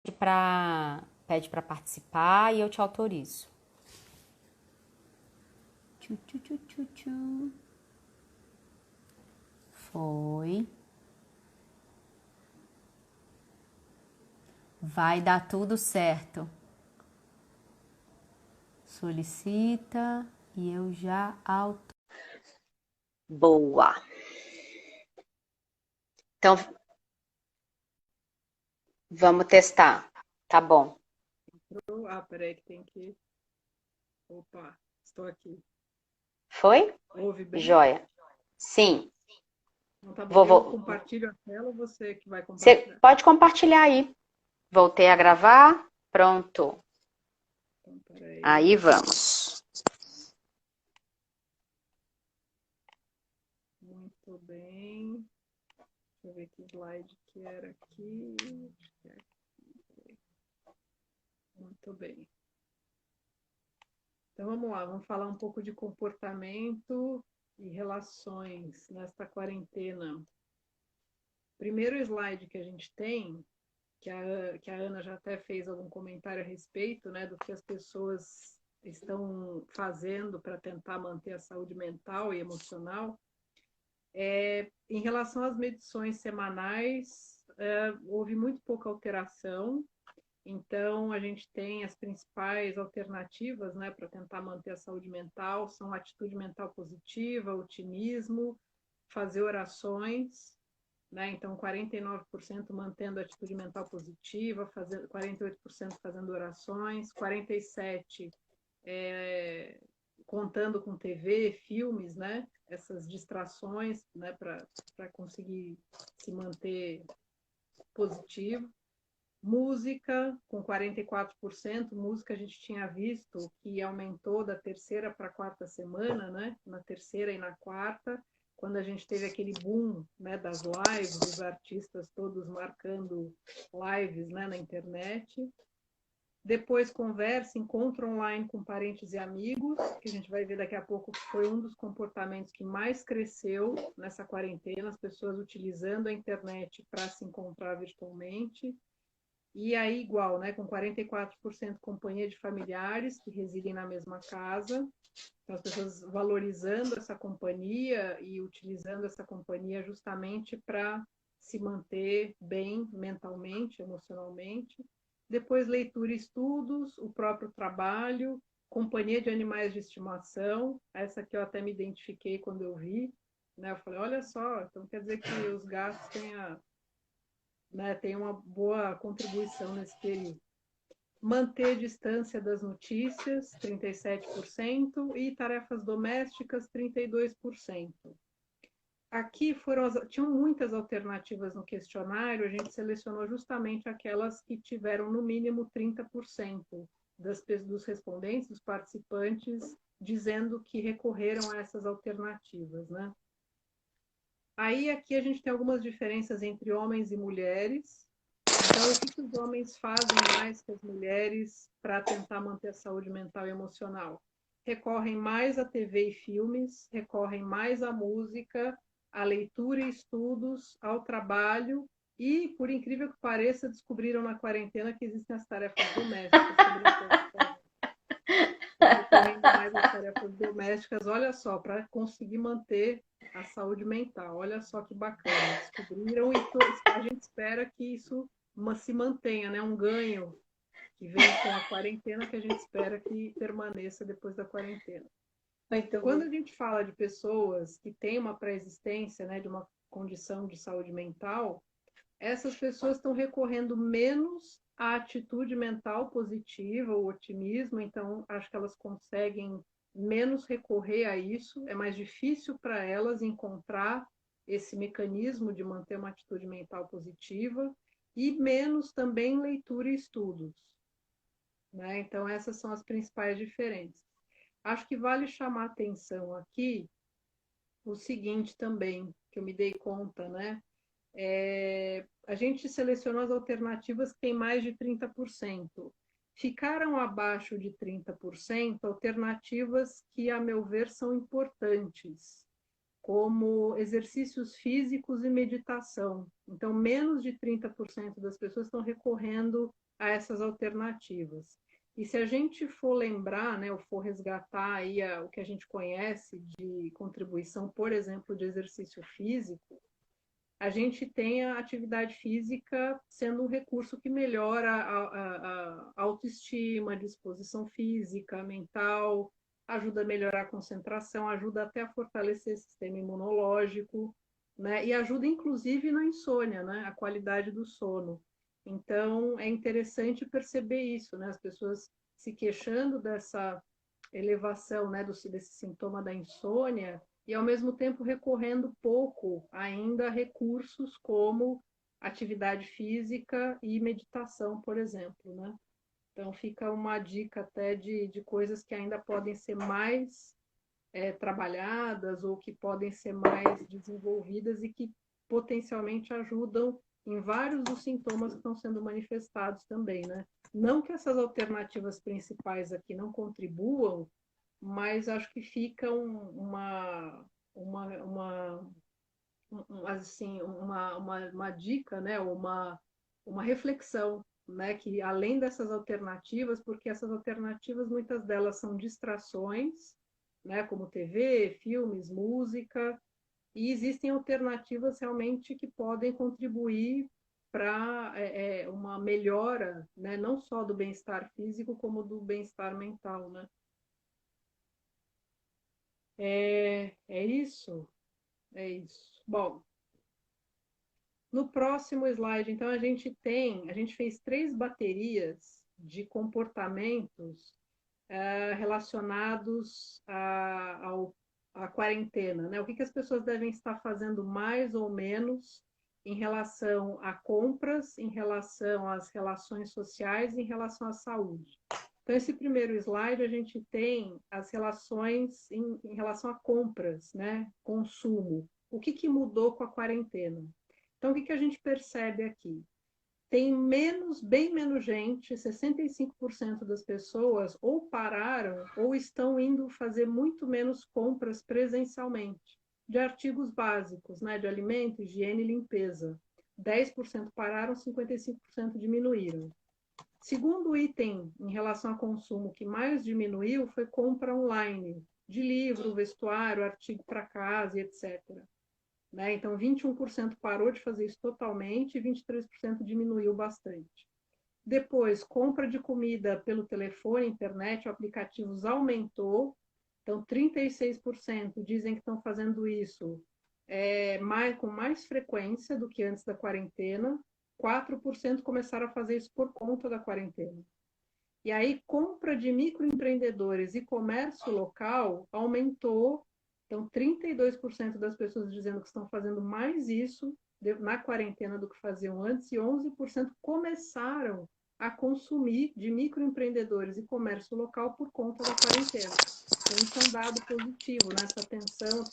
Pede para participar e eu te autorizo. Tchu, tchu, tchu, tchu, tchu. Foi. Vai dar tudo certo. Solicita e eu já autorizo. Boa. Então, vamos testar. Tá bom. Ah, peraí que tem que... Opa, estou aqui. Foi? Ouve bem? Joia. Sim. Então tá bom. Vou, Eu vou. compartilho a tela ou você que vai Você compartilhar? pode compartilhar aí. Voltei a gravar. Pronto. Então, peraí. Aí vamos. Muito bem. Deixa eu ver que slide que era aqui. Muito bem. Então vamos lá, vamos falar um pouco de comportamento e relações nesta quarentena. Primeiro slide que a gente tem, que a Ana já até fez algum comentário a respeito, né, do que as pessoas estão fazendo para tentar manter a saúde mental e emocional. Em relação às medições semanais, houve muito pouca alteração. Então, a gente tem as principais alternativas, né, para tentar manter a saúde mental, são atitude mental positiva, otimismo, fazer orações, né? Então, 49% mantendo a atitude mental positiva, 48% fazendo orações, 47% contando com TV, filmes, né? Essas distrações, né, para conseguir se manter positivo. Música, com 44%, música a gente tinha visto que aumentou da terceira para a quarta semana, né? Na terceira e na quarta, quando a gente teve aquele boom, né, das lives, dos artistas todos marcando lives, né, na internet. Depois conversa, encontro online com parentes e amigos, que a gente vai ver daqui a pouco que foi um dos comportamentos que mais cresceu nessa quarentena, as pessoas utilizando a internet para se encontrar virtualmente. E aí, igual, né, com 44% companhia de familiares que residem na mesma casa. Então, as pessoas valorizando essa companhia e utilizando essa companhia justamente para se manter bem mentalmente, emocionalmente. Depois, leitura e estudos, o próprio trabalho, companhia de animais de estimação. Essa que eu até me identifiquei quando eu vi. Né? Eu falei, olha só, então quer dizer que os gatos têm uma boa contribuição nesse período. Manter distância das notícias, 37%, e tarefas domésticas, 32%. Aqui tinham muitas alternativas no questionário, a gente selecionou justamente aquelas que tiveram no mínimo 30% dos respondentes, dos participantes, dizendo que recorreram a essas alternativas, né? Aí aqui a gente tem algumas diferenças entre homens e mulheres. Então, o que os homens fazem mais que as mulheres para tentar manter a saúde mental e emocional? Recorrem mais à TV e filmes, recorrem mais à música, à leitura e estudos, ao trabalho e, por incrível que pareça, descobriram na quarentena que existem as tarefas domésticas. Recorrendo mais às tarefas domésticas, olha só, para conseguir manter a saúde mental. Olha só que bacana. Descobriram e a gente espera que isso se mantenha, né? Um ganho que vem com a quarentena que a gente espera que permaneça depois da quarentena. Quando a gente fala de pessoas que têm uma pré-existência, né, de uma condição de saúde mental, essas pessoas estão recorrendo menos à atitude mental positiva, o otimismo, então acho que elas conseguem menos recorrer a isso, é mais difícil para elas encontrar esse mecanismo de manter uma atitude mental positiva e menos também leitura e estudos, né? Então essas são as principais diferenças. Acho que vale chamar atenção aqui o seguinte também, que eu me dei conta, né? A gente selecionou as alternativas que têm mais de 30%. Ficaram abaixo de 30% alternativas que, a meu ver, são importantes, como exercícios físicos e meditação. Então, menos de 30% das pessoas estão recorrendo a essas alternativas. E se a gente for lembrar, né, ou for resgatar aí o que a gente conhece de contribuição, por exemplo, de exercício físico, a gente tem a atividade física sendo um recurso que melhora a autoestima, a disposição física, mental, ajuda a melhorar a concentração, ajuda até a fortalecer o sistema imunológico, né? E ajuda inclusive na insônia, né? A qualidade do sono. Então, é interessante perceber isso, né? As pessoas se queixando dessa elevação, né, desse sintoma da insônia, e ao mesmo tempo recorrendo pouco ainda a recursos como atividade física e meditação, por exemplo, né? Então fica uma dica até de coisas que ainda podem ser mais trabalhadas ou que podem ser mais desenvolvidas e que potencialmente ajudam em vários dos sintomas que estão sendo manifestados também, né? Não que essas alternativas principais aqui não contribuam, mas acho que fica uma dica, né? Uma reflexão, né? Que além dessas alternativas, porque essas alternativas, muitas delas são distrações, né? Como TV, filmes, música, e existem alternativas realmente que podem contribuir para uma melhora, né? Não só do bem-estar físico, como do bem-estar mental, né? É isso, é isso. Bom, no próximo slide, então, a gente fez 3 baterias de comportamentos relacionados à quarentena, né? O que as pessoas devem estar fazendo mais ou menos em relação a compras, em relação às relações sociais, em relação à saúde. Então, esse primeiro slide, a gente tem as relações em relação a compras, né? Consumo. O que mudou com a quarentena? Então, o que a gente percebe aqui? Tem bem menos gente, 65% das pessoas ou pararam ou estão indo fazer muito menos compras presencialmente, de artigos básicos, né? De alimento, higiene e limpeza. 10% pararam, 55% diminuíram. Segundo item em relação a consumo que mais diminuiu foi compra online, de livro, vestuário, artigo para casa e etc. Né? Então, 21% parou de fazer isso totalmente e 23% diminuiu bastante. Depois, compra de comida pelo telefone, internet, aplicativos aumentou. Então, 36% dizem que estão fazendo isso com mais frequência do que antes da quarentena. 4% começaram a fazer isso por conta da quarentena. E aí, compra de microempreendedores e comércio local aumentou. Então, 32% das pessoas dizendo que estão fazendo mais isso na quarentena do que faziam antes, e 11% começaram a consumir de microempreendedores e comércio local por conta da quarentena. Então, isso é um dado positivo, né? Essa atenção,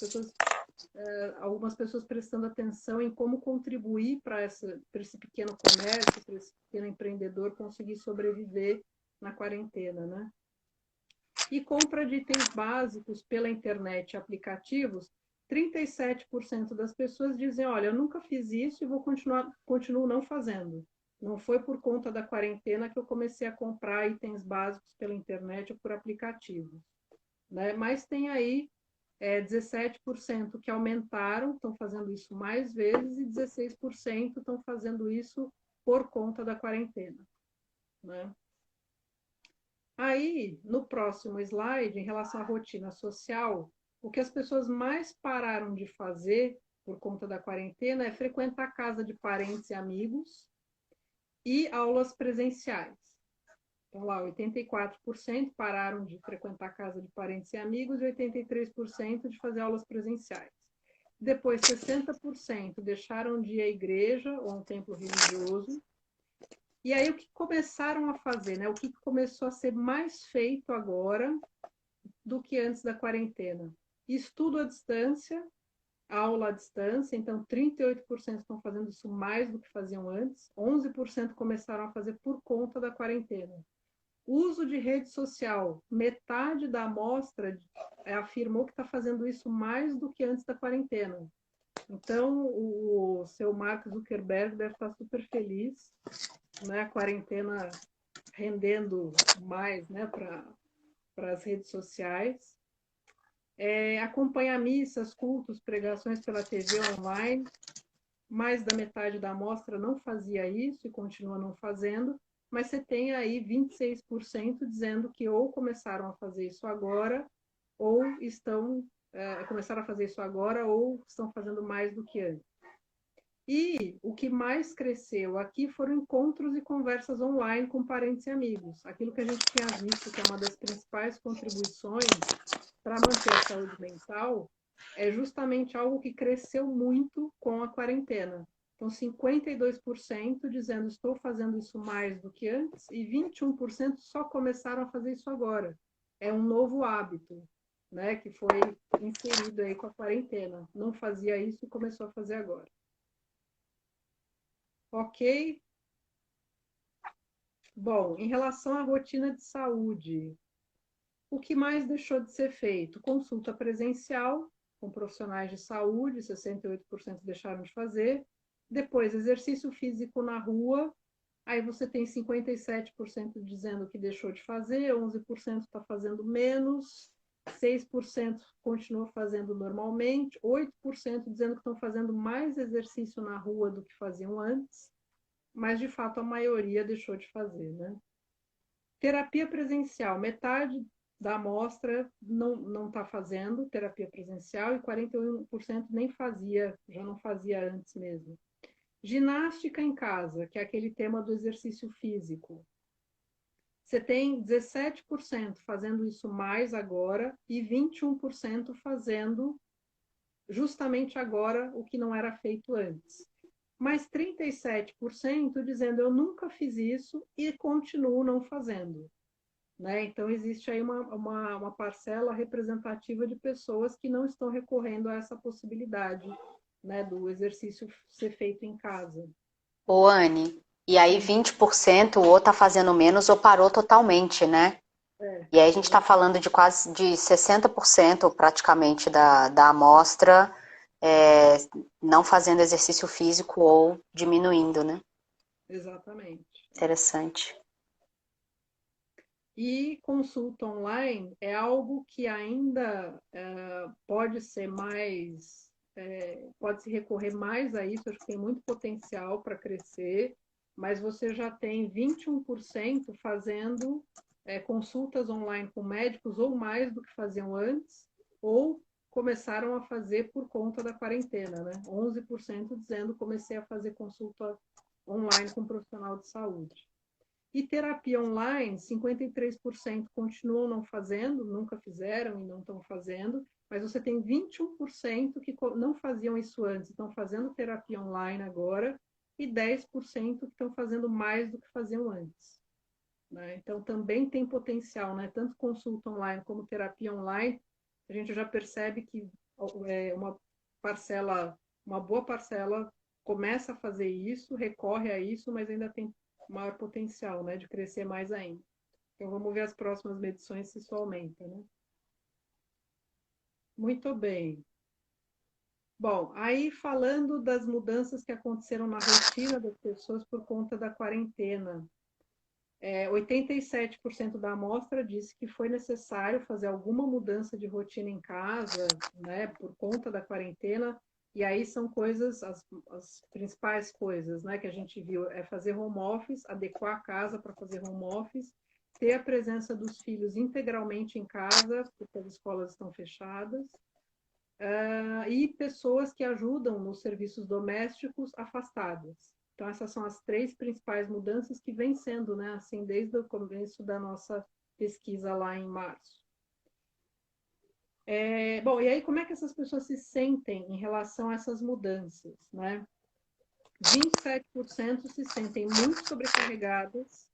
algumas pessoas prestando atenção em como contribuir para esse pequeno comércio, para esse pequeno empreendedor conseguir sobreviver na quarentena, né? E compra de itens básicos pela internet e aplicativos, 37% das pessoas dizem, olha, eu nunca fiz isso e continuo não fazendo. Não foi por conta da quarentena que eu comecei a comprar itens básicos pela internet ou por aplicativos. Né? Mas tem aí 17% que aumentaram, estão fazendo isso mais vezes, e 16% estão fazendo isso por conta da quarentena. Né? Aí, no próximo slide, em relação à rotina social, o que as pessoas mais pararam de fazer por conta da quarentena é frequentar a casa de parentes e amigos e aulas presenciais. Então, lá, 84% pararam de frequentar a casa de parentes e amigos e 83% de fazer aulas presenciais. Depois, 60% deixaram de ir à igreja ou a um templo religioso. E aí, o que começaram a fazer, né? O que começou a ser mais feito agora do que antes da quarentena? Estudo à distância, aula à distância, então 38% estão fazendo isso mais do que faziam antes, 11% começaram a fazer por conta da quarentena. Uso de rede social, metade da amostra afirmou que está fazendo isso mais do que antes da quarentena. Então, o seu Mark Zuckerberg deve estar super feliz, né, a quarentena rendendo mais, né, para as redes sociais. Acompanhar missas, cultos, pregações pela TV online. Mais da metade da amostra não fazia isso e continua não fazendo, mas você tem aí 26% dizendo que ou começaram a fazer isso agora, ou começaram a fazer isso agora, ou estão fazendo mais do que antes. E o que mais cresceu aqui foram encontros e conversas online com parentes e amigos. Aquilo que a gente tinha visto, que é uma das principais contribuições para manter a saúde mental, é justamente algo que cresceu muito com a quarentena. Então, 52% dizendo estou fazendo isso mais do que antes e 21% só começaram a fazer isso agora. É um novo hábito, né, que foi inserido aí com a quarentena. Não fazia isso e começou a fazer agora. Ok? Bom, em relação à rotina de saúde, o que mais deixou de ser feito? Consulta presencial com profissionais de saúde, 68% deixaram de fazer. Depois, exercício físico na rua, aí você tem 57% dizendo que deixou de fazer, 11% está fazendo menos, 6% continua fazendo normalmente, 8% dizendo que estão fazendo mais exercício na rua do que faziam antes, mas de fato a maioria deixou de fazer, né? Terapia presencial, metade da amostra não está fazendo terapia presencial e 41% nem fazia, já não fazia antes mesmo. Ginástica em casa, que é aquele tema do exercício físico. Você tem 17% fazendo isso mais agora e 21% fazendo justamente agora o que não era feito antes. Mas 37% dizendo eu nunca fiz isso e continuo não fazendo. Né? Então, existe aí uma parcela representativa de pessoas que não estão recorrendo a essa possibilidade, né, do exercício ser feito em casa. Ô, Anne, e aí 20% ou tá fazendo menos ou parou totalmente, né? E aí a gente está falando de quase de 60% praticamente da amostra não fazendo exercício físico ou diminuindo, né? Exatamente. Interessante. E consulta online é algo que ainda pode ser mais, pode se recorrer mais a isso, acho que tem muito potencial para crescer, mas você já tem 21% fazendo consultas online com médicos ou mais do que faziam antes, ou começaram a fazer por conta da quarentena, né? 11% dizendo comecei a fazer consulta online com um profissional de saúde. E terapia online, 53% continuam não fazendo, nunca fizeram e não estão fazendo, mas você tem 21% que não faziam isso antes, estão fazendo terapia online agora, e 10% que estão fazendo mais do que faziam antes. Né? Então, também tem potencial, né? Tanto consulta online como terapia online, a gente já percebe que uma boa parcela começa a fazer isso, recorre a isso, mas ainda tem maior potencial, né, de crescer mais ainda. Então, vamos ver as próximas medições se isso aumenta, né? Muito bem. Bom, aí falando das mudanças que aconteceram na rotina das pessoas por conta da quarentena. 87% da amostra disse que foi necessário fazer alguma mudança de rotina em casa, né, por conta da quarentena. E aí são coisas, as principais coisas, né, que a gente viu é fazer home office, adequar a casa para fazer home office, ter a presença dos filhos integralmente em casa, porque as escolas estão fechadas, e pessoas que ajudam nos serviços domésticos afastadas. Então, essas são as 3 principais mudanças que vêm sendo, né, assim, desde o começo da nossa pesquisa lá em março. Bom, e aí como é que essas pessoas se sentem em relação a essas mudanças, né? 27% se sentem muito sobrecarregadas,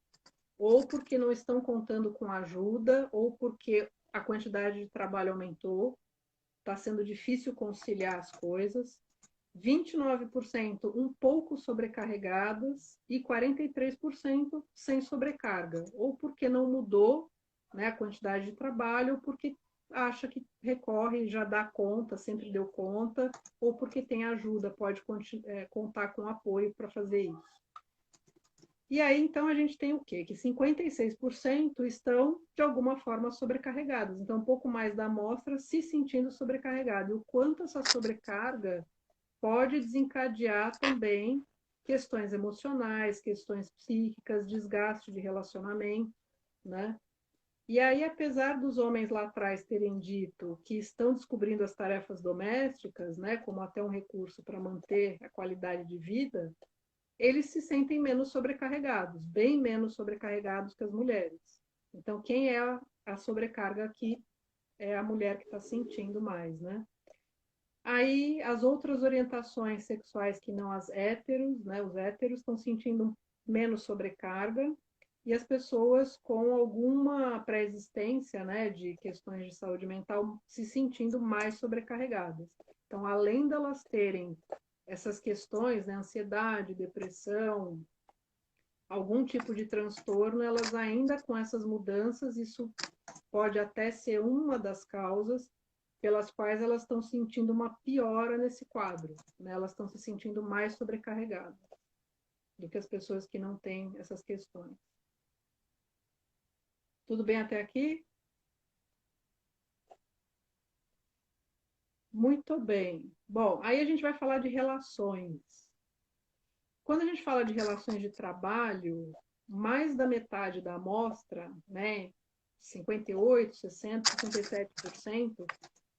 ou porque não estão contando com ajuda, ou porque a quantidade de trabalho aumentou, está sendo difícil conciliar as coisas. 29% um pouco sobrecarregadas e 43% sem sobrecarga, ou porque não mudou, né, a quantidade de trabalho, ou porque acha que recorre, já dá conta, sempre deu conta, ou porque tem ajuda, pode contar com apoio para fazer isso. E aí, então, a gente tem o quê? Que 56% estão, de alguma forma, sobrecarregados. Então, um pouco mais da amostra se sentindo sobrecarregado. E o quanto essa sobrecarga pode desencadear também questões emocionais, questões psíquicas, desgaste de relacionamento, né? E aí, apesar dos homens lá atrás terem dito que estão descobrindo as tarefas domésticas, né, como até um recurso para manter a qualidade de vida, eles se sentem menos sobrecarregados, bem menos sobrecarregados que as mulheres. Então, quem é a sobrecarga aqui é a mulher que está sentindo mais, né? Aí, as outras orientações sexuais que não as héteros, né? Os héteros estão sentindo menos sobrecarga e as pessoas com alguma pré-existência, né, de questões de saúde mental se sentindo mais sobrecarregadas. Então, além delas terem essas questões, né, ansiedade, depressão, algum tipo de transtorno, elas ainda com essas mudanças, isso pode até ser uma das causas pelas quais elas estão sentindo uma piora nesse quadro, né? Elas estão se sentindo mais sobrecarregadas do que as pessoas que não têm essas questões. Tudo bem até aqui? Muito bem. Bom, aí a gente vai falar de relações. Quando a gente fala de relações de trabalho, mais da metade da amostra, né, 58, 60, 57%,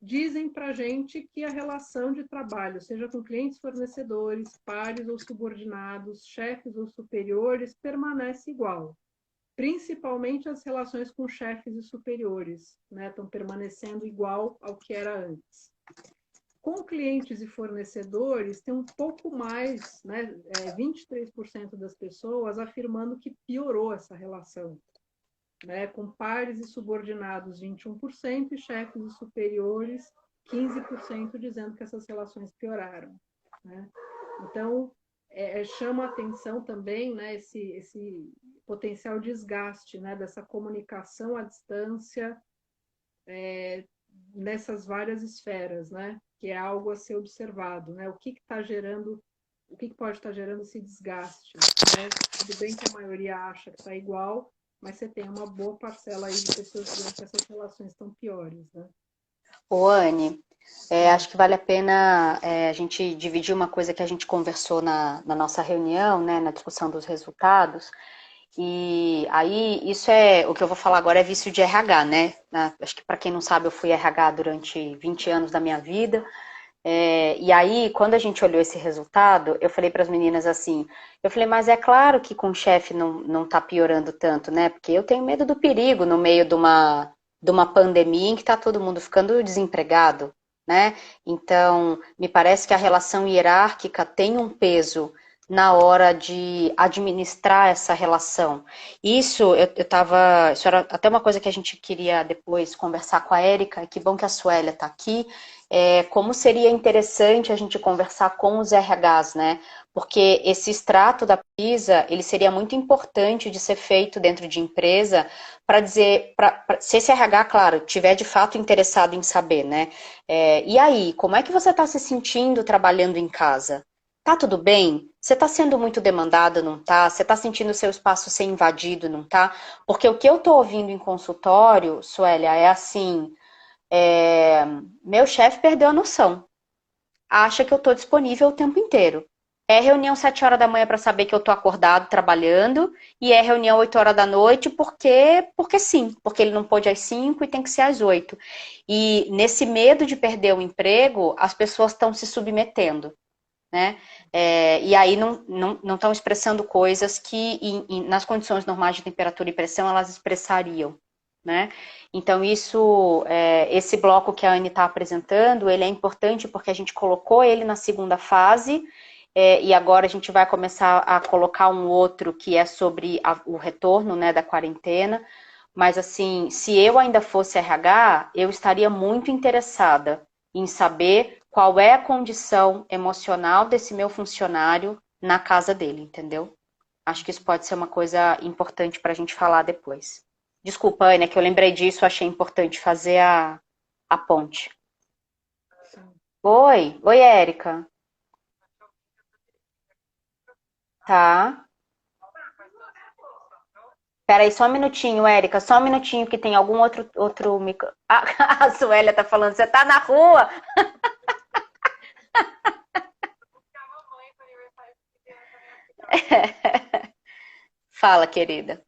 dizem para a gente que a relação de trabalho, seja com clientes, fornecedores, pares ou subordinados, chefes ou superiores, permanece igual. Principalmente as relações com chefes e superiores, né, estão permanecendo igual ao que era antes. Com clientes e fornecedores, tem um pouco mais, né, 23% das pessoas afirmando que piorou essa relação. Né, com pares e subordinados 21% e chefes e superiores 15% dizendo que essas relações pioraram. Né? Então, chama atenção também, né, esse potencial desgaste, né, dessa comunicação à distância nessas várias esferas, né, que é algo a ser observado. Né? O que está gerando, o que pode estar gerando esse desgaste? Né? Tudo bem que a maioria acha que está igual, mas você tem uma boa parcela aí de pessoas dizendo que essas relações estão piores, né? Ô, Anne, acho que vale a pena a gente dividir uma coisa que a gente conversou na nossa reunião, né, na discussão dos resultados. E aí, isso o que eu vou falar agora é vício de RH, né? Acho que para quem não sabe, eu fui RH durante 20 anos da minha vida. E aí, quando a gente olhou esse resultado, eu falei para as meninas assim, eu falei, mas é claro que com o chefe não tá piorando tanto, né? Porque eu tenho medo do perigo no meio de uma pandemia em que está todo mundo ficando desempregado, né? Então, me parece que a relação hierárquica tem um peso na hora de administrar essa relação. Isso isso era até uma coisa que a gente queria depois conversar com a Érica, e que bom que a Suélia está aqui, como seria interessante a gente conversar com os RHs, né? Porque esse extrato da PISA, ele seria muito importante de ser feito dentro de empresa para dizer, se esse RH, claro, tiver de fato interessado em saber, né? E aí, como é que você está se sentindo trabalhando em casa? Tá tudo bem? Você está sendo muito demandada, não tá? Você está sentindo o seu espaço ser invadido, não tá? Porque o que eu estou ouvindo em consultório, Suélia, é assim, é, meu chefe perdeu a noção. Acha que eu estou disponível o tempo inteiro. É reunião 7 horas da manhã para saber que eu estou acordado trabalhando e é reunião 8 horas da noite porque sim, porque ele não pôde às 5 e tem que ser às 8. E nesse medo de perder o emprego, as pessoas estão se submetendo, né? E aí não estão expressando coisas que nas condições normais de temperatura e pressão elas expressariam, né? Então esse bloco que a Anne está apresentando, ele é importante porque a gente colocou ele na segunda fase, e agora a gente vai começar a colocar um outro que é sobre o retorno, né, da quarentena. Mas assim, se eu ainda fosse RH, eu estaria muito interessada em saber qual é a condição emocional desse meu funcionário na casa dele, entendeu? Acho que isso pode ser uma coisa importante para a gente falar depois. Desculpa, Ana, que eu lembrei disso, achei importante fazer a ponte. Oi, Érica. Tá. Peraí, só um minutinho, Érica, só um minutinho que tem algum outro micro... Ah, a Suélia tá falando, você tá na rua? Fala, querida.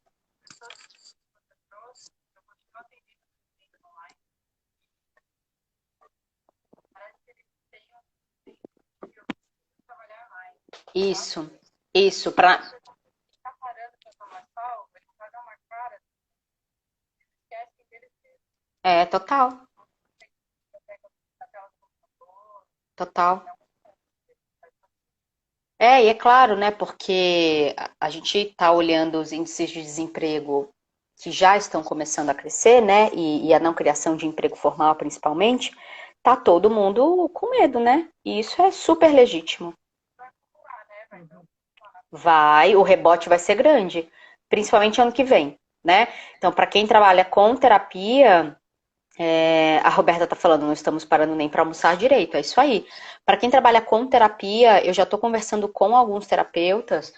Isso, total, total. E é claro, né? Porque a gente está olhando os índices de desemprego que já estão começando a crescer, né? E a não criação de emprego formal, principalmente, tá todo mundo com medo, né? E isso é super legítimo. O rebote vai ser grande, principalmente ano que vem, né? Então, para quem trabalha com terapia, a Roberta está falando, não estamos parando nem para almoçar direito, é isso aí. Para quem trabalha com terapia, eu já estou conversando com alguns terapeutas,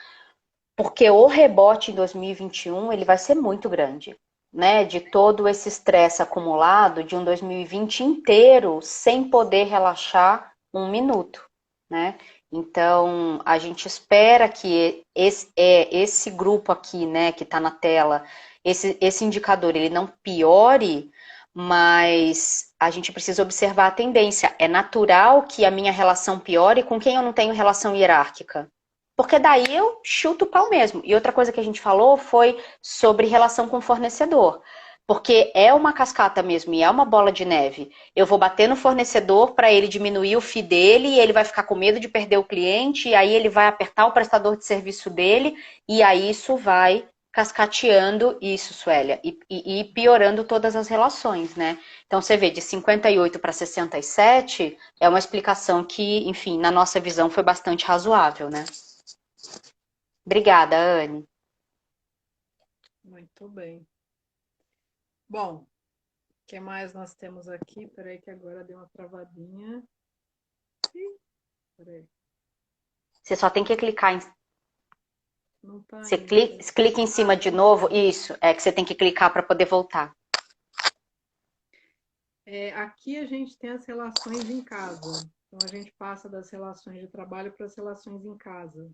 porque o rebote em 2021 ele vai ser muito grande, né? De todo esse estresse acumulado de um 2020 inteiro sem poder relaxar um minuto, né? Então, a gente espera que esse grupo aqui, né, que está na tela, esse indicador, ele não piore, mas a gente precisa observar a tendência. É natural que a minha relação piore com quem eu não tenho relação hierárquica. Porque daí eu chuto o pau mesmo. E outra coisa que a gente falou foi sobre relação com o fornecedor. Porque é uma cascata mesmo e é uma bola de neve. Eu vou bater no fornecedor para ele diminuir o FII dele e ele vai ficar com medo de perder o cliente e aí ele vai apertar o prestador de serviço dele e aí isso vai cascateando isso, Suélia, e piorando todas as relações, né? Então você vê, de 58 para 67 é uma explicação que, enfim, na nossa visão foi bastante razoável, né? Obrigada, Anne. Muito bem. Bom, o que mais nós temos aqui? Peraí que agora deu uma travadinha. Peraí. Você só tem que clicar em... Não tá Você indo. clica em cima de novo, isso, é que você tem que clicar para poder voltar. Aqui a gente tem as relações em casa. Então, a gente passa das relações de trabalho para as relações em casa.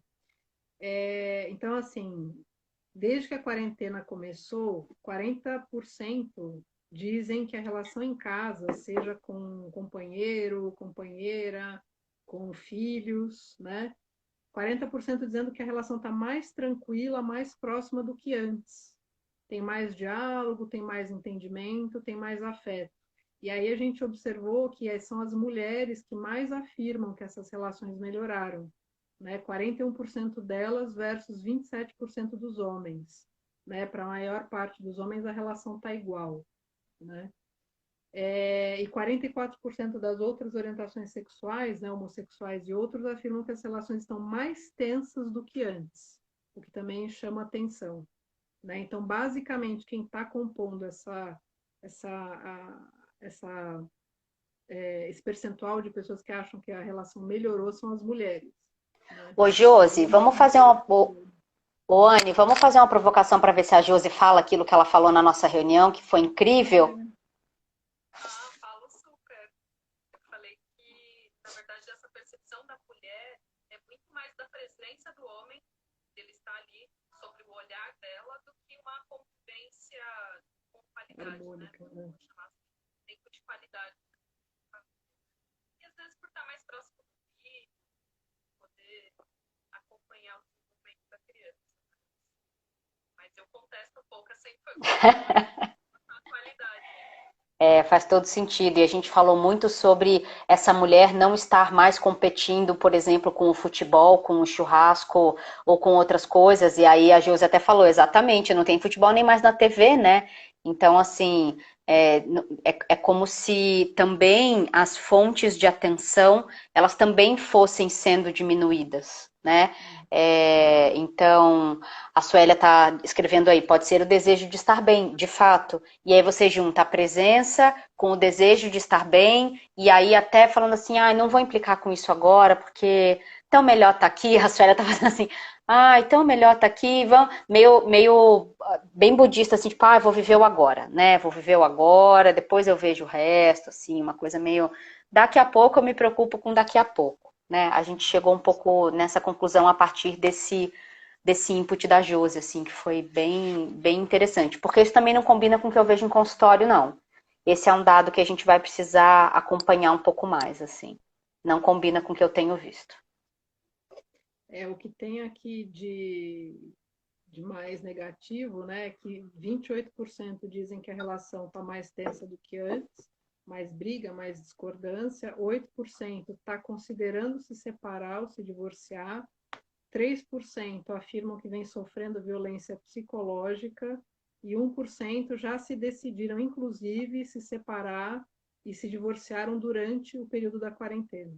Então, assim, desde que a quarentena começou, 40% dizem que a relação em casa, seja com companheiro, companheira, com filhos, né? 40% dizendo que a relação está mais tranquila, mais próxima do que antes. Tem mais diálogo, tem mais entendimento, tem mais afeto. E aí a gente observou que são as mulheres que mais afirmam que essas relações melhoraram, né? 41% delas versus 27% dos homens, né? Para a maior parte dos homens a relação está igual, né? E 44% das outras orientações sexuais, né, homossexuais e outros, afirmam que as relações estão mais tensas do que antes, o que também chama atenção, né? Então, basicamente, quem está compondo esse percentual de pessoas que acham que a relação melhorou são as mulheres, né? Ô, Josi, vamos fazer uma... Ô, Anne, vamos fazer uma provocação para ver se a Josi fala aquilo que ela falou na nossa reunião, que foi incrível. Falo super. Eu falei que, na verdade, essa percepção da mulher é muito mais da presença do homem, ele está ali sobre o olhar dela, do que uma convivência com qualidade, né? Vamos chamar assim, tempo de qualidade. E às vezes por estar mais próximo do filho, poder acompanhar o desenvolvimento da criança. Mas eu contesto um pouco, sempre foi a qualidade. Faz todo sentido. E a gente falou muito sobre essa mulher não estar mais competindo, por exemplo, com o futebol, com o churrasco ou com outras coisas. E aí a Josi até falou, exatamente, não tem futebol nem mais na TV, né? Então, assim, é como se também as fontes de atenção, elas também fossem sendo diminuídas, né? Então, a Suélia está escrevendo aí, pode ser o desejo de estar bem, de fato. E aí você junta a presença com o desejo de estar bem, e aí até falando assim, não vou implicar com isso agora, porque então melhor tá aqui, a Suélia tá fazendo assim, ah, então melhor tá aqui, vamos, meio bem budista, assim, tipo, ah, vou viver o agora, né? Vou viver o agora, depois eu vejo o resto, assim, uma coisa meio, daqui a pouco eu me preocupo com daqui a pouco, né? A gente chegou um pouco nessa conclusão a partir desse input da Josi, assim, que foi bem interessante, porque isso também não combina com o que eu vejo em consultório, não. Esse é um dado que a gente vai precisar acompanhar um pouco mais, assim. Não combina com o que eu tenho visto. O que tem aqui de mais negativo, né, é que 28% dizem que a relação está mais tensa do que antes, mais briga, mais discordância, 8% está considerando se separar ou se divorciar, 3% afirmam que vem sofrendo violência psicológica e 1% já se decidiram, inclusive, se separar e se divorciaram durante o período da quarentena,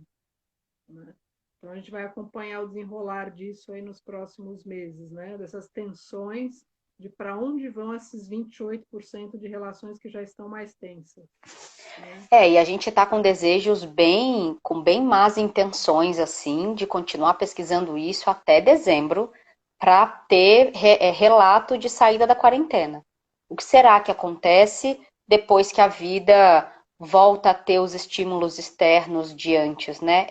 né? Então, a gente vai acompanhar o desenrolar disso aí nos próximos meses, né? Dessas tensões de para onde vão esses 28% de relações que já estão mais tensas, né? E a gente está com desejos com bem más intenções, assim, de continuar pesquisando isso até dezembro, para ter relato de saída da quarentena. O que será que acontece depois que a vida volta a ter os estímulos externos de antes, né?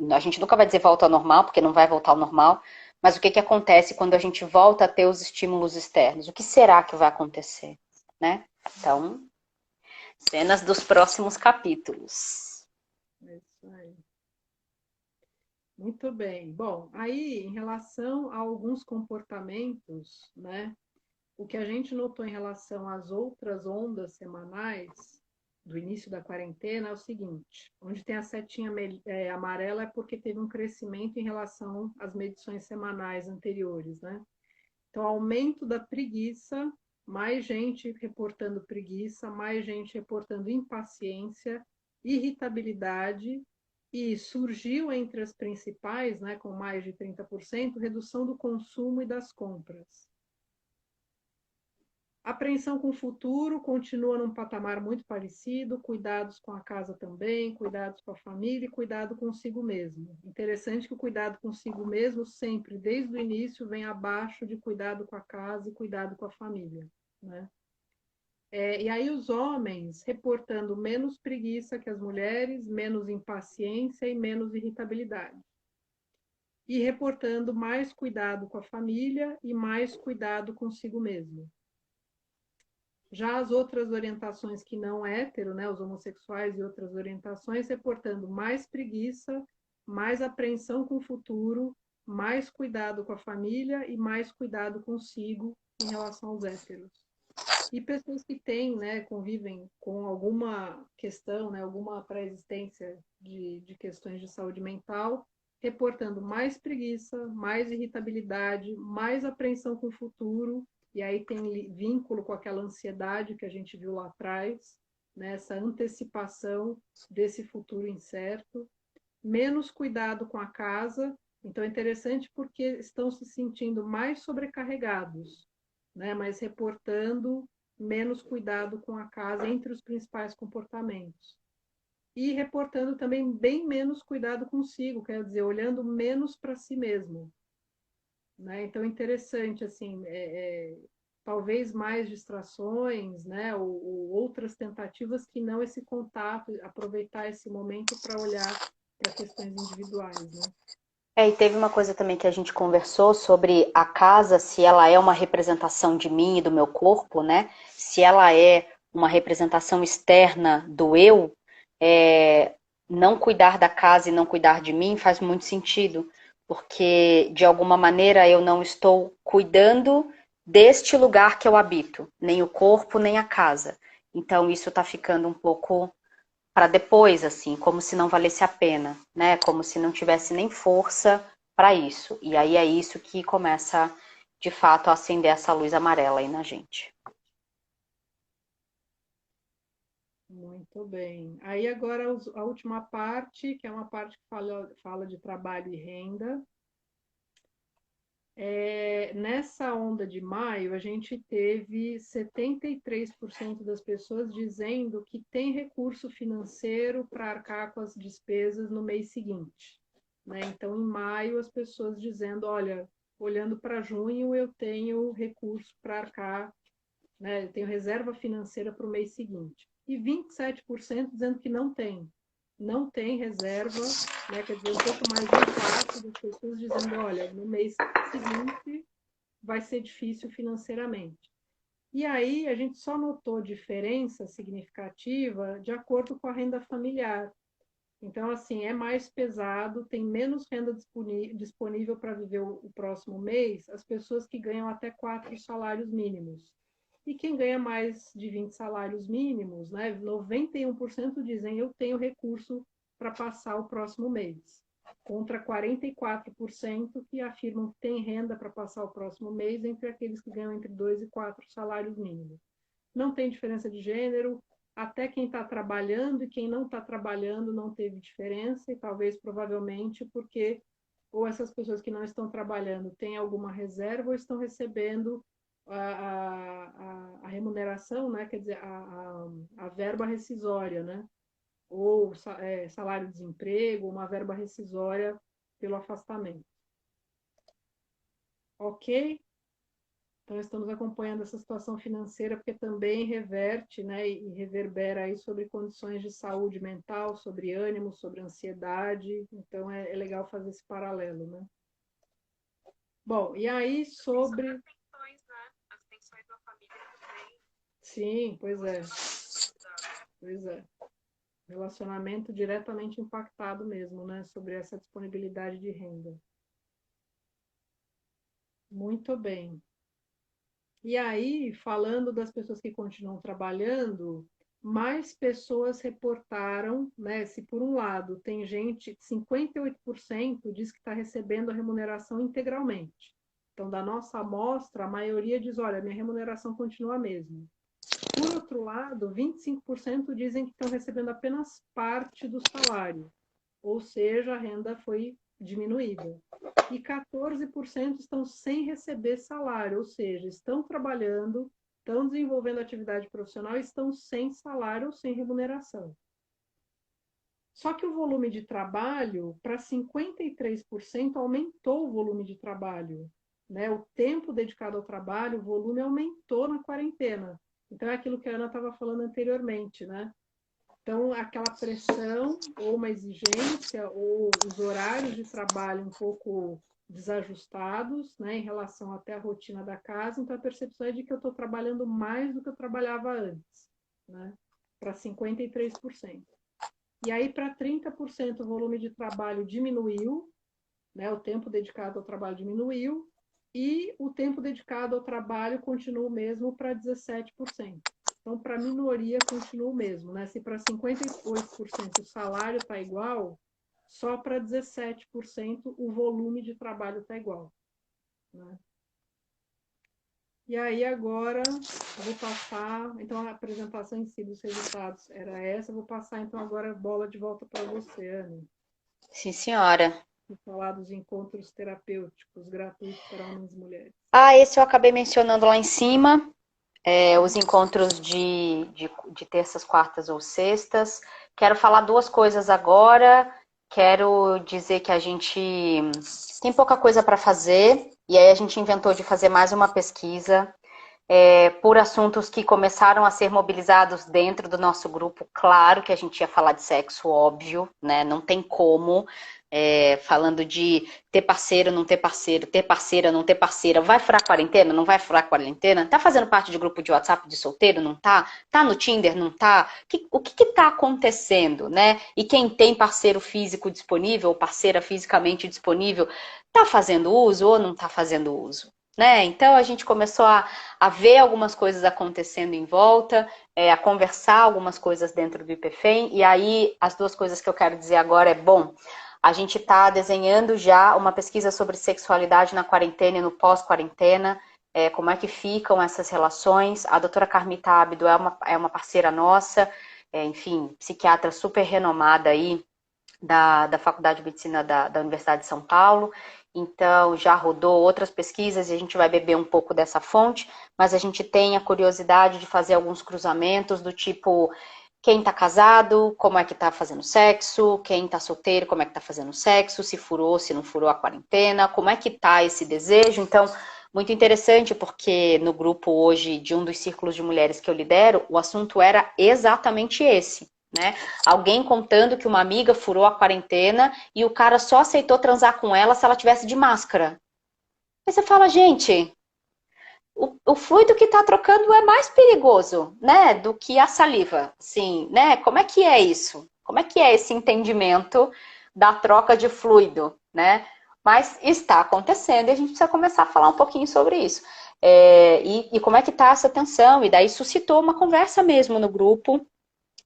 A gente nunca vai dizer volta ao normal, porque não vai voltar ao normal, mas o que acontece quando a gente volta a ter os estímulos externos? O que será que vai acontecer, né? Então, cenas dos próximos capítulos. É isso aí. Muito bem. Bom, aí, em relação a alguns comportamentos, né? O que a gente notou em relação às outras ondas semanais do início da quarentena é o seguinte: onde tem a setinha amarela é porque teve um crescimento em relação às medições semanais anteriores, né? Então, aumento da preguiça, mais gente reportando preguiça, mais gente reportando impaciência, irritabilidade, e surgiu entre as principais, né, com mais de 30%, redução do consumo e das compras. Apreensão com o futuro continua num patamar muito parecido, cuidados com a casa também, cuidados com a família e cuidado consigo mesmo. Interessante que o cuidado consigo mesmo sempre, desde o início, vem abaixo de cuidado com a casa e cuidado com a família, né? E aí os homens reportando menos preguiça que as mulheres, menos impaciência e menos irritabilidade. E reportando mais cuidado com a família e mais cuidado consigo mesmo. Já as outras orientações que não hétero, né, os homossexuais e outras orientações, reportando mais preguiça, mais apreensão com o futuro, mais cuidado com a família e mais cuidado consigo em relação aos héteros. E pessoas que têm, né, convivem com alguma questão, né, alguma pré-existência de questões de saúde mental, reportando mais preguiça, mais irritabilidade, mais apreensão com o futuro, e aí tem vínculo com aquela ansiedade que a gente viu lá atrás, né, essa antecipação desse futuro incerto, menos cuidado com a casa. Então é interessante porque estão se sentindo mais sobrecarregados, né, mas reportando menos cuidado com a casa entre os principais comportamentos. E reportando também bem menos cuidado consigo, quer dizer, olhando menos para si mesmo, né? Então, interessante, assim, talvez mais distrações, né? Ou outras tentativas que não esse contato, aproveitar esse momento para olhar para questões individuais, né? E teve uma coisa também que a gente conversou sobre a casa, se ela é uma representação de mim e do meu corpo, né? Se ela é uma representação externa do eu, não cuidar da casa e não cuidar de mim faz muito sentido, porque de alguma maneira eu não estou cuidando deste lugar que eu habito, nem o corpo, nem a casa. Então isso está ficando um pouco para depois, assim, como se não valesse a pena, né? Como se não tivesse nem força para isso. E aí é isso que começa, de fato, a acender essa luz amarela aí na gente. Muito bem. Aí agora a última parte, que é uma parte que fala de trabalho e renda. Nessa onda de maio, a gente teve 73% das pessoas dizendo que tem recurso financeiro para arcar com as despesas no mês seguinte. né? Então, em maio, as pessoas dizendo, olha, olhando para junho, eu tenho recurso para arcar, né? Eu tenho reserva financeira para o mês seguinte. E 27% dizendo que não tem reserva, né? Quer dizer, um pouco mais de um quarto das pessoas dizendo, olha, no mês seguinte vai ser difícil financeiramente. E aí a gente só notou diferença significativa de acordo com a renda familiar. Então, assim, é mais pesado, tem menos renda disponível para viver o próximo mês, as pessoas que ganham até 4 salários mínimos. E quem ganha mais de 20 salários mínimos, né, 91% dizem eu tenho recurso para passar o próximo mês, contra 44% que afirmam que tem renda para passar o próximo mês entre aqueles que ganham entre 2 e 4 salários mínimos. Não tem diferença de gênero, até quem está trabalhando e quem não está trabalhando não teve diferença, e talvez provavelmente porque ou essas pessoas que não estão trabalhando têm alguma reserva ou estão recebendo a remuneração, né? Quer dizer, a verba rescisória, né? Ou salário-desemprego, uma verba rescisória pelo afastamento. Ok? Então, estamos acompanhando essa situação financeira, porque também reverte, né, e reverbera aí sobre condições de saúde mental, sobre ânimo, sobre ansiedade. Então, é legal fazer esse paralelo, né? Bom, e aí sobre... As tensões, né? As tensões da família também. Sim, pois é. Pois é. Relacionamento diretamente impactado mesmo, né? Sobre essa disponibilidade de renda. Muito bem. E aí, falando das pessoas que continuam trabalhando, mais pessoas reportaram, né? Se por um lado tem gente, 58% diz que está recebendo a remuneração integralmente. Então, da nossa amostra, a maioria diz, olha, minha remuneração continua a mesma. Por outro lado, 25% dizem que estão recebendo apenas parte do salário, ou seja, a renda foi diminuída. E 14% estão sem receber salário, ou seja, estão trabalhando, estão desenvolvendo atividade profissional e estão sem salário ou sem remuneração. Só que o volume de trabalho, para 53%, aumentou o volume de trabalho. Né? O tempo dedicado ao trabalho, o volume aumentou na quarentena. Então, é aquilo que a Ana estava falando anteriormente, né? Então, aquela pressão ou uma exigência ou os horários de trabalho um pouco desajustados, né, em relação até à rotina da casa. Então, a percepção é de que eu estou trabalhando mais do que eu trabalhava antes, né, para 53%. E aí, para 30%, o volume de trabalho diminuiu, né, o tempo dedicado ao trabalho diminuiu, e o tempo dedicado ao trabalho continua o mesmo para 17%. Então, para a minoria, continua o mesmo. Né? Se para 58% o salário está igual, só para 17% o volume de trabalho está igual. Né? E aí, agora, eu vou passar... Então, a apresentação em si dos resultados era essa. Eu vou passar, então, agora a bola de volta para você, Anne. Sim, senhora. Vou falar dos encontros terapêuticos gratuitos para homens e mulheres. Esse eu acabei mencionando lá em cima. Os encontros de terças, quartas ou sextas. Quero falar duas coisas agora. Quero dizer que a gente tem pouca coisa para fazer, e aí a gente inventou de fazer mais uma pesquisa por assuntos que começaram a ser mobilizados dentro do nosso grupo. Claro que a gente ia falar de sexo, óbvio, né? Não tem como. Falando de ter parceiro, não ter parceiro, ter parceira, não ter parceira, vai furar quarentena, não vai furar quarentena? Tá fazendo parte de grupo de WhatsApp de solteiro, não tá? Tá no Tinder, não tá? O que tá acontecendo, né? E quem tem parceiro físico disponível, ou parceira fisicamente disponível, tá fazendo uso ou não tá fazendo uso? Né? Então a gente começou a ver algumas coisas acontecendo em volta, a conversar algumas coisas dentro do IPFEM, e aí as duas coisas que eu quero dizer agora bom, a gente está desenhando já uma pesquisa sobre sexualidade na quarentena e no pós-quarentena, como é que ficam essas relações. A doutora Carmita Ábido é uma parceira nossa, enfim, psiquiatra super renomada aí da Faculdade de Medicina da Universidade de São Paulo. Então, já rodou outras pesquisas e a gente vai beber um pouco dessa fonte, mas a gente tem a curiosidade de fazer alguns cruzamentos do tipo... quem tá casado, como é que tá fazendo sexo, quem tá solteiro, como é que tá fazendo sexo, se furou, se não furou a quarentena, como é que tá esse desejo. Então, muito interessante, porque no grupo hoje de um dos círculos de mulheres que eu lidero, o assunto era exatamente esse, né? Alguém contando que uma amiga furou a quarentena e o cara só aceitou transar com ela se ela tivesse de máscara. Aí você fala, gente, o fluido que está trocando é mais perigoso, né, do que a saliva, assim, né? Como é que é isso? Como é que é esse entendimento da troca de fluido, né? Mas está acontecendo e a gente precisa começar a falar um pouquinho sobre isso. E como é que está essa tensão? E daí suscitou uma conversa mesmo no grupo,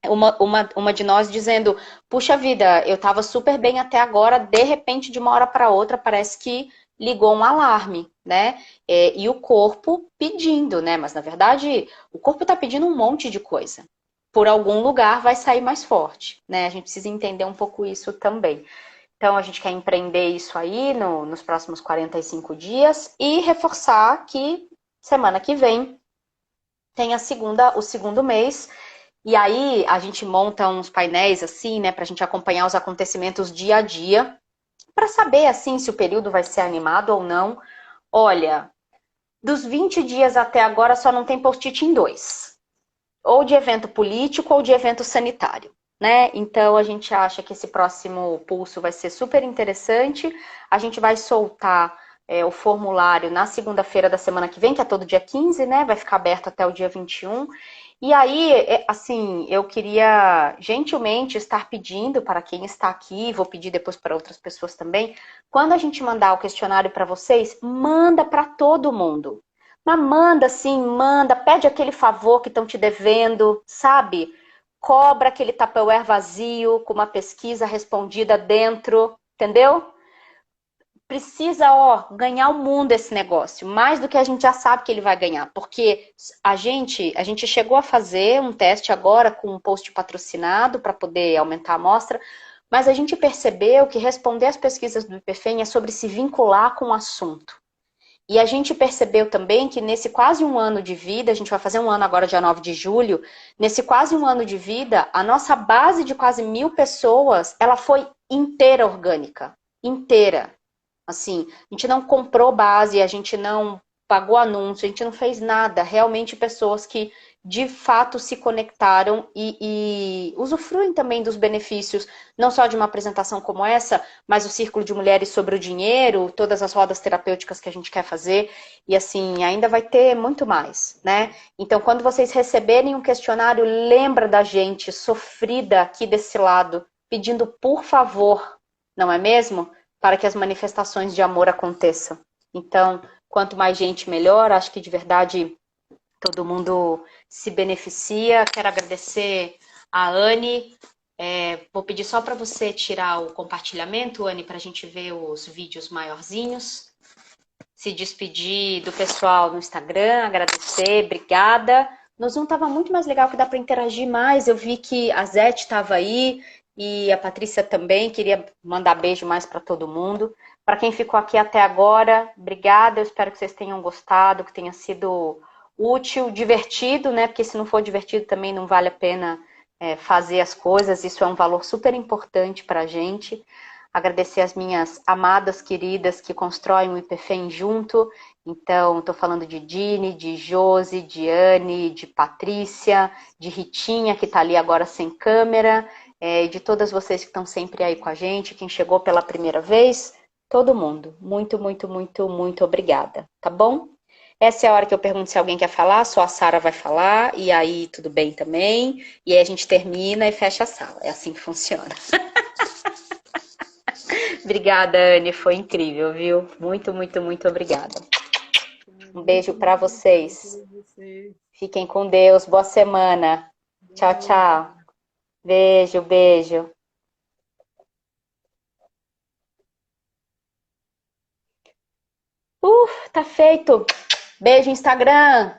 uma de nós dizendo, puxa vida, eu estava super bem até agora, de repente, de uma hora para outra, parece que ligou um alarme, né? E o corpo pedindo, né? Mas na verdade, o corpo está pedindo um monte de coisa. Por algum lugar vai sair mais forte, né? A gente precisa entender um pouco isso também. Então, a gente quer empreender isso aí nos próximos 45 dias e reforçar que semana que vem tem o segundo mês. E aí a gente monta uns painéis assim, né, pra gente acompanhar os acontecimentos dia a dia, para saber assim se o período vai ser animado ou não. Olha, dos 20 dias até agora só não tem post-it em 2. Ou de evento político ou de evento sanitário, né? Então a gente acha que esse próximo pulso vai ser super interessante. A gente vai soltar o formulário na segunda-feira da semana que vem, que é todo dia 15, né? Vai ficar aberto até o dia 21. E aí, assim, eu queria gentilmente estar pedindo para quem está aqui, vou pedir depois para outras pessoas também, quando a gente mandar o questionário para vocês, manda para todo mundo. Mas manda sim, manda, pede aquele favor que estão te devendo, sabe? Cobra aquele Tupperware vazio com uma pesquisa respondida dentro, entendeu? Precisa, ganhar o mundo esse negócio, mais do que a gente já sabe que ele vai ganhar, porque a gente chegou a fazer um teste agora com um post patrocinado para poder aumentar a amostra, mas a gente percebeu que responder às pesquisas do IPFEM é sobre se vincular com o assunto. E a gente percebeu também que nesse quase um ano de vida, a gente vai fazer um ano agora, dia 9 de julho, nesse quase um ano de vida, a nossa base de quase 1.000 pessoas, ela foi inteira orgânica. Inteira. Assim, a gente não comprou base, a gente não pagou anúncio, a gente não fez nada. Realmente pessoas que de fato se conectaram e usufruem também dos benefícios, não só de uma apresentação como essa, mas o Círculo de Mulheres sobre o Dinheiro, todas as rodas terapêuticas que a gente quer fazer. E assim, ainda vai ter muito mais, né? Então, quando vocês receberem um questionário, lembra da gente, sofrida aqui desse lado, pedindo por favor, não é mesmo? Para que as manifestações de amor aconteçam. Então, quanto mais gente, melhor. Acho que de verdade todo mundo se beneficia. Quero agradecer a Anne. Vou pedir só para você tirar o compartilhamento, Anne, para a gente ver os vídeos maiorzinhos. Se despedir do pessoal no Instagram, agradecer, obrigada. No Zoom estava muito mais legal, que dá para interagir mais. Eu vi que a Zete estava aí e a Patrícia também. Queria mandar beijo mais para todo mundo. Para quem ficou aqui até agora, obrigada. Eu espero que vocês tenham gostado, que tenha sido útil, divertido, né? Porque se não for divertido também não vale a pena fazer as coisas. Isso é um valor super importante para a gente. Agradecer as minhas amadas queridas que constroem o IPFEM junto. Então, estou falando de Dini, de Josi, de Anne, de Patrícia, de Ritinha, que está ali agora sem câmera, de todas vocês que estão sempre aí com a gente, quem chegou pela primeira vez, todo mundo. Muito, muito, muito, muito obrigada, tá bom? Essa é a hora que eu pergunto se alguém quer falar, só a Sara vai falar, e aí tudo bem também. E aí a gente termina e fecha a sala. É assim que funciona. Obrigada, Anne, foi incrível, viu? Muito, muito, muito obrigada. Um beijo para vocês. Fiquem com Deus, boa semana. Tchau, tchau. Beijo, beijo. Tá feito. Beijo, Instagram.